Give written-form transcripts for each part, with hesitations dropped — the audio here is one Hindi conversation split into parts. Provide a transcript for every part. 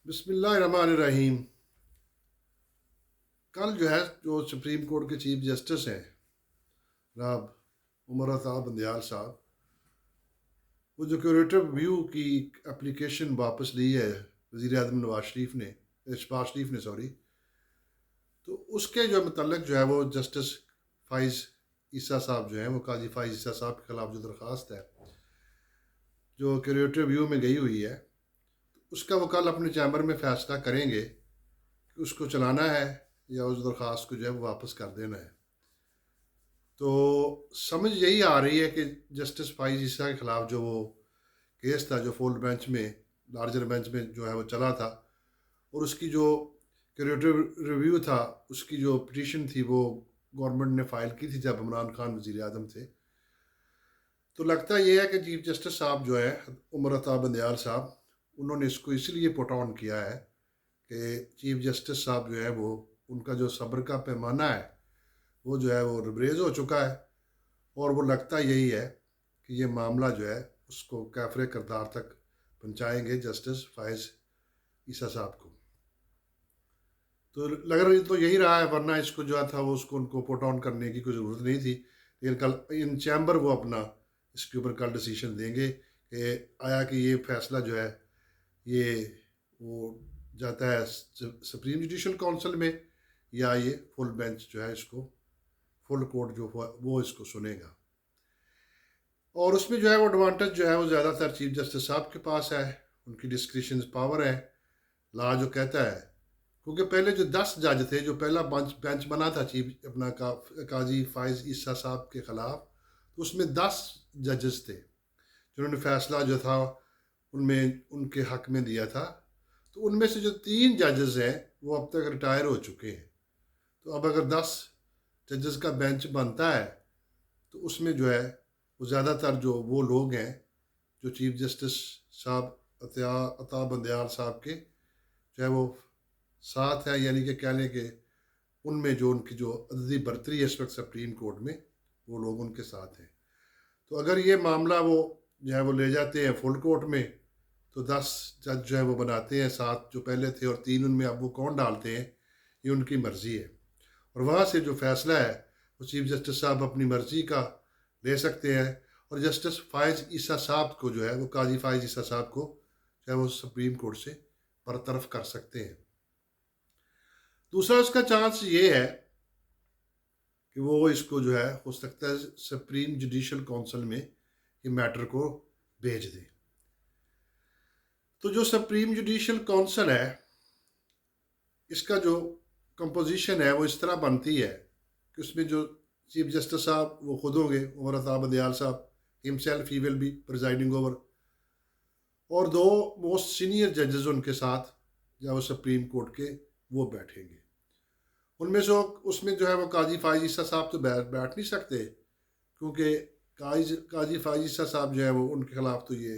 बिस्मिल्लाहिर्रहमानिर्रहीम। कल जो सुप्रीम कोर्ट के चीफ जस्टिस हैं जनाब उमर अता बंदयाल साहब, वो जो क्यूरेटिव व्यू की एप्लीकेशन वापस ली है वज़ीर आज़म नवाज शरीफ ने, शहबाज शरीफ ने, सॉरी। तो उसके जो मतलब जो है वो जस्टिस फाइज ईसा साहब जो हैं, वो काजी फाइज ईसा साहब के खिलाफ जो दरख्वास्त है जो क्यूरेटिव व्यू में गई हुई है, उसका वो कल अपने चैम्बर में फ़ैसला करेंगे कि उसको चलाना है या उस दरख्वास्त को जो है वो वापस कर देना है। तो समझ यही आ रही है कि जस्टिस फाइज ईसा के खिलाफ जो वो केस था जो फुल बेंच में, लार्जर बेंच में जो है वो चला था, और उसकी जो क्यूरेटिव रिव्यू था, उसकी जो पिटीशन थी वो गवर्नमेंट ने फाइल की थी जब इमरान खान वज़ीर आज़म थे। तो लगता ये है कि चीफ जस्टिस साहब जो है उमर अता बंदयाल साहब, उन्होंने इसको इसलिए पुट ऑन किया है कि चीफ जस्टिस साहब जो है वो, उनका जो सब्र का पैमाना है वो जो है वो रिबरेज हो चुका है, और वो लगता यही है कि ये मामला जो है उसको कैफरे करदार तक पहुँचाएंगे जस्टिस फाइज ईसा साहब को। तो लग रही तो यही रहा है, वरना इसको जो था वो उसको उनको पुट ऑन करने की कोई ज़रूरत नहीं थी। लेकिन कल इन चैम्बर वो अपना इसके ऊपर कल डिसीजन देंगे कि आया कि ये फैसला जो है ये वो जाता है सुप्रीम जुडिशल काउंसिल में, या ये फुल बेंच जो है इसको, फुल कोर्ट जो हुआ वो इसको सुनेगा। और उसमें जो है वो एडवांटेज जो है वो ज़्यादातर चीफ जस्टिस साहब के पास है, उनकी डिस्क्रिशन पावर है, ला जो कहता है। क्योंकि पहले जो 10 जज थे, जो पहला बेंच बेंच बना था चीफ अपना काजी फाइज ईसा साहब के खिलाफ, तो उसमें 10 जजेस थे जिन्होंने फैसला जो था उनमें उनके हक में दिया था। तो उनमें से जो 3 जजेस हैं वो अब तक रिटायर हो चुके हैं। तो अब अगर 10 जजेस का बेंच बनता है तो उसमें जो है वो ज़्यादातर जो वो लोग हैं जो चीफ जस्टिस साहब अता बंदयाल साहब के जो है वो साथ है, यानी कि कह लें कि उनमें जो उनकी जो अददी बरतरी है इस वक्त सुप्रीम कोर्ट में, वो लोग उनके साथ हैं। तो अगर ये मामला वो जो है वो ले जाते हैं फुल कोर्ट में, तो 10 जज जो है वो बनाते हैं, 7 जो पहले थे और 3 उनमें अब वो कौन डालते हैं, ये उनकी मर्ज़ी है। और वहाँ से जो फैसला है वो चीफ जस्टिस साहब अपनी मर्ज़ी का ले सकते हैं, और जस्टिस फाइज ईसा साहब को जो है वो काजी फाइज ईसा साहब को जो है वो सुप्रीम कोर्ट से बरतरफ कर सकते हैं। दूसरा उसका चांस ये है कि वो इसको जो है हो सकता है सुप्रीम जुडिशल काउंसिल में ये मैटर को भेज दे। तो जो सुप्रीम जुडिशल काउंसिल है, इसका जो कंपोजिशन है वो इस तरह बनती है कि उसमें जो चीफ जस्टिस साहब वो खुद होंगे, उमर अता बंदयाल साहब himself he will be presiding over, और 2 मोस्ट सीनियर जजेस उनके साथ जो वो सुप्रीम कोर्ट के वो बैठेंगे। उनमें से उसमें जो है वो काजी फाइज ईसा साहब तो बैठ नहीं सकते, क्योंकि काजी फाइज ईसा साहब जो है वो उनके खिलाफ तो ये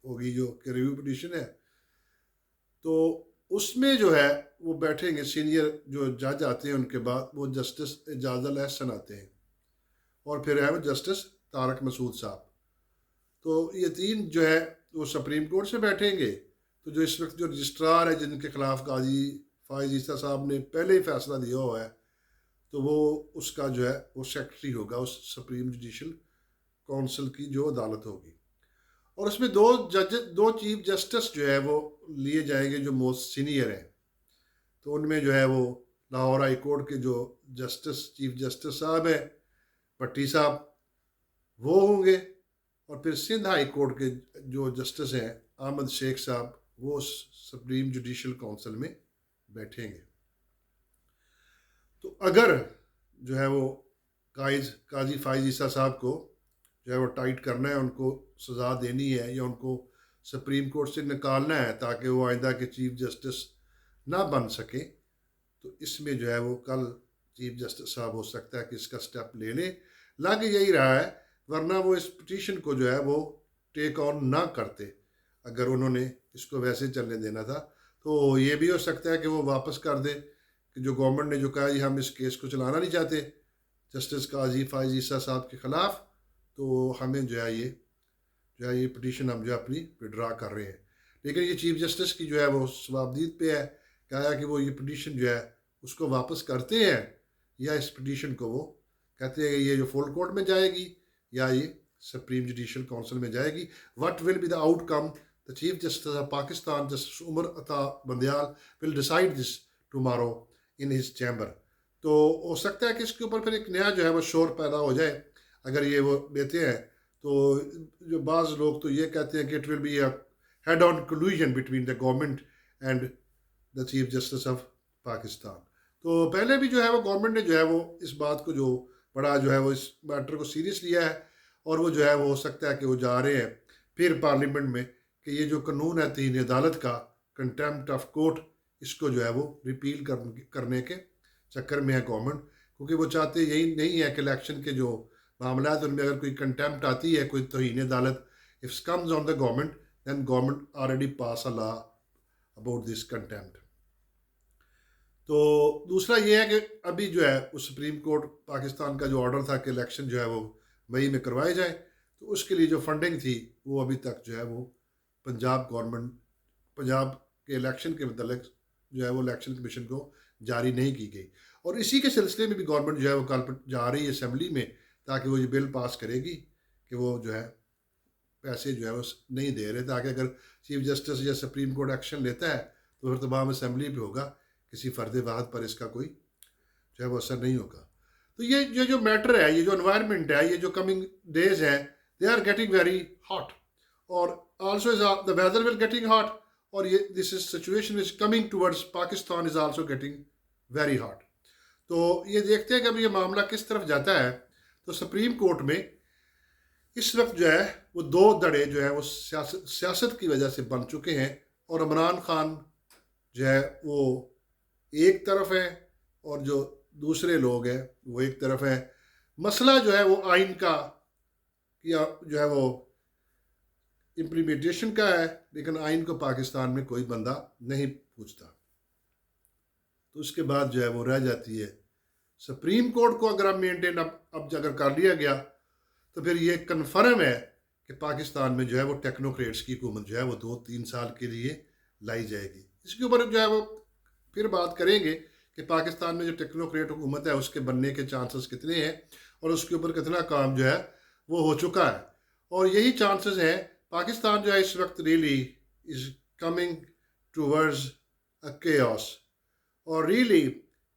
होगी जो कि रिव्यू पिटीशन है। तो उसमें जो है वो बैठेंगे सीनियर जो जज आते हैं, उनके बाद वो जस्टिस एजाज अल एहसन आते हैं, और फिर है वो जस्टिस तारक मसूद साहब। तो ये 3 जो है वो सुप्रीम कोर्ट से बैठेंगे। तो जो इस वक्त जो रजिस्ट्रार है जिनके खिलाफ काजी फाइज ईसा साहब ने पहले ही फैसला दिया हुआ है, तो वो उसका जो है वो सेक्रेटरी होगा उस सुप्रीम जुडिशल काउंसिल की जो अदालत होगी। और उसमें 2 चीफ जस्टिस जो है वो लिए जाएंगे जो मोस्ट सीनियर हैं। तो उनमें जो है वो लाहौर हाई कोर्ट के जो चीफ जस्टिस साहब हैं भट्टी साहब, वो होंगे। और फिर सिंध हाई कोर्ट के जो जस्टिस हैं अहमद शेख साहब, वो सुप्रीम जुडिशल काउंसिल में बैठेंगे। तो अगर जो है वो काजी फाइज ईसा साहब को जो है वो टाइट करना है, उनको सज़ा देनी है, या उनको सुप्रीम कोर्ट से निकालना है ताकि वो आइंदा के चीफ जस्टिस ना बन सके, तो इसमें जो है वो कल चीफ जस्टिस साहब हो सकता है कि इसका स्टेप ले लें। लग यही रहा है, वरना वो इस पिटीशन को जो है वो टेक ऑन ना करते। अगर उन्होंने इसको वैसे चलने देना था तो ये भी हो सकता है कि वो वापस कर दे कि जो गवर्नमेंट ने जो कहा जी हम इस केस को चलाना नहीं चाहते जस्टिस काजी फाइज ईसा साहब के ख़िलाफ़, तो हमें जो है ये पिटीशन हम जो है अपनी विड्रा कर रहे हैं। लेकिन ये चीफ जस्टिस की जो है वो सवाबदीद पे है, कहा कि वो ये पिटीशन जो है उसको वापस करते हैं, या इस पिटीशन को वो कहते हैं ये जो फुल कोर्ट में जाएगी या ये सुप्रीम जुडिशल काउंसिल में जाएगी. What will be the outcome, the chief justice of Pakistan justice Umar Ata Bandial will decide this tomorrow in his chamber. तो हो सकता है कि इसके ऊपर फिर एक नया जो है वो शोर पैदा हो जाए अगर ये वो देते हैं. तो जो बाज़ लोग तो ये कहते हैं कि it will be a head on collusion between the government and the chief justice of Pakistan. तो पहले भी जो है वो गवर्नमेंट ने जो है वो इस बात को जो बड़ा जो है वो इस मैटर को सीरियस लिया है, और वो जो है वो हो सकता है कि वो जा रहे हैं फिर पार्लियामेंट में कि ये जो कानून है तीन अदालत का, कंटेम्प्ट ऑफ कोर्ट, इसको जो है वो रिपील करने के चक्कर में है गवर्नमेंट. क्योंकि वो चाहते यही नहीं है कि इलेक्शन के जो मामला है उनमें अगर कोई कंटेम्प्ट आती है, कोई तौहीन अदालत, if comes on the government, then government already pass a law about this contempt. तो दूसरा ये है कि अभी जो है वो सुप्रीम कोर्ट पाकिस्तान का जो ऑर्डर था कि इलेक्शन जो है वो मई में करवाए जाए, तो उसके लिए जो फंडिंग थी वो अभी तक जो है वो पंजाब गवर्नमेंट, पंजाब के इलेक्शन के मतलब जो है वो इलेक्शन कमीशन को जारी नहीं की गई. और इसी के सिलसिले में भी गवर्नमेंट जो है वो कल जा रही है असम्बली में, ताकि वो ये बिल पास करेगी कि वो जो है पैसे जो है वो नहीं दे रहे, ताकि अगर चीफ जस्टिस या सुप्रीम कोर्ट एक्शन लेता है तो फिर तमाम असम्बली पे होगा, किसी फ़र्द वाहद पर इसका कोई जो है वो असर नहीं होगा. तो ये जो मैटर है, ये जो एनवायरनमेंट है, ये जो कमिंग डेज हैं, they are getting very hot, और also is the weather will getting hot, और ये this is situation is coming towards Pakistan is also getting very hot. तो ये देखते हैं कि अब ये मामला किस तरफ जाता है. तो सुप्रीम कोर्ट में इस वक्त जो है वो दो धड़े जो है वो सियासत की वजह से बन चुके हैं, और इमरान खान जो है वो एक तरफ है और जो दूसरे लोग हैं वो एक तरफ है. मसला जो है वो आइन का या जो है वो इम्प्लीमेंटेशन का है, लेकिन आइन को पाकिस्तान में कोई बंदा नहीं पूछता. तो उसके बाद जो है वो रह जाती है सुप्रीम कोर्ट को. अगर अब मेंटेन अब अगर कर लिया गया तो फिर ये कन्फर्म है कि पाकिस्तान में जो है वो टेक्नोक्रेट्स की हुकूमत जो है वो 2-3 साल के लिए लाई जाएगी. इसके ऊपर जो है वो फिर बात करेंगे कि पाकिस्तान में जो टेक्नोक्रेट हुकूमत है उसके बनने के चांसेस कितने हैं, और उसके ऊपर कितना काम जो है वो हो चुका है. और यही चांसेस हैं. पाकिस्तान जो है इस वक्त really is coming towards a chaos, और रियली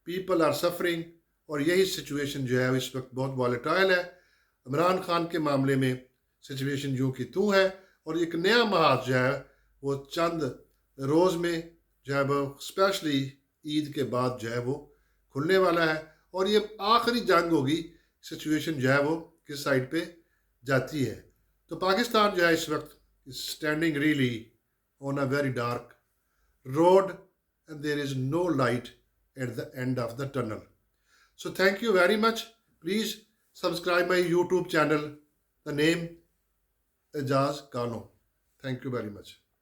पीपल आर सफरिंग. और यही सिचुएशन जो है इस वक्त बहुत वॉलेटाइल है. इमरान खान के मामले में सिचुएशन यूँ की तू है, और एक नया महाज जो है वो चंद रोज़ में जो है वो स्पेशली ईद के बाद जो है वो खुलने वाला है, और ये आखिरी जंग होगी सिचुएशन जो है वो किस साइड पे जाती है. तो पाकिस्तान जो है इस वक्त standing really on a very dark road, and there is no light at the end of the tunnel. So thank you very much. Please subscribe my YouTube channel. The name Ejaz Kano. Thank you very much.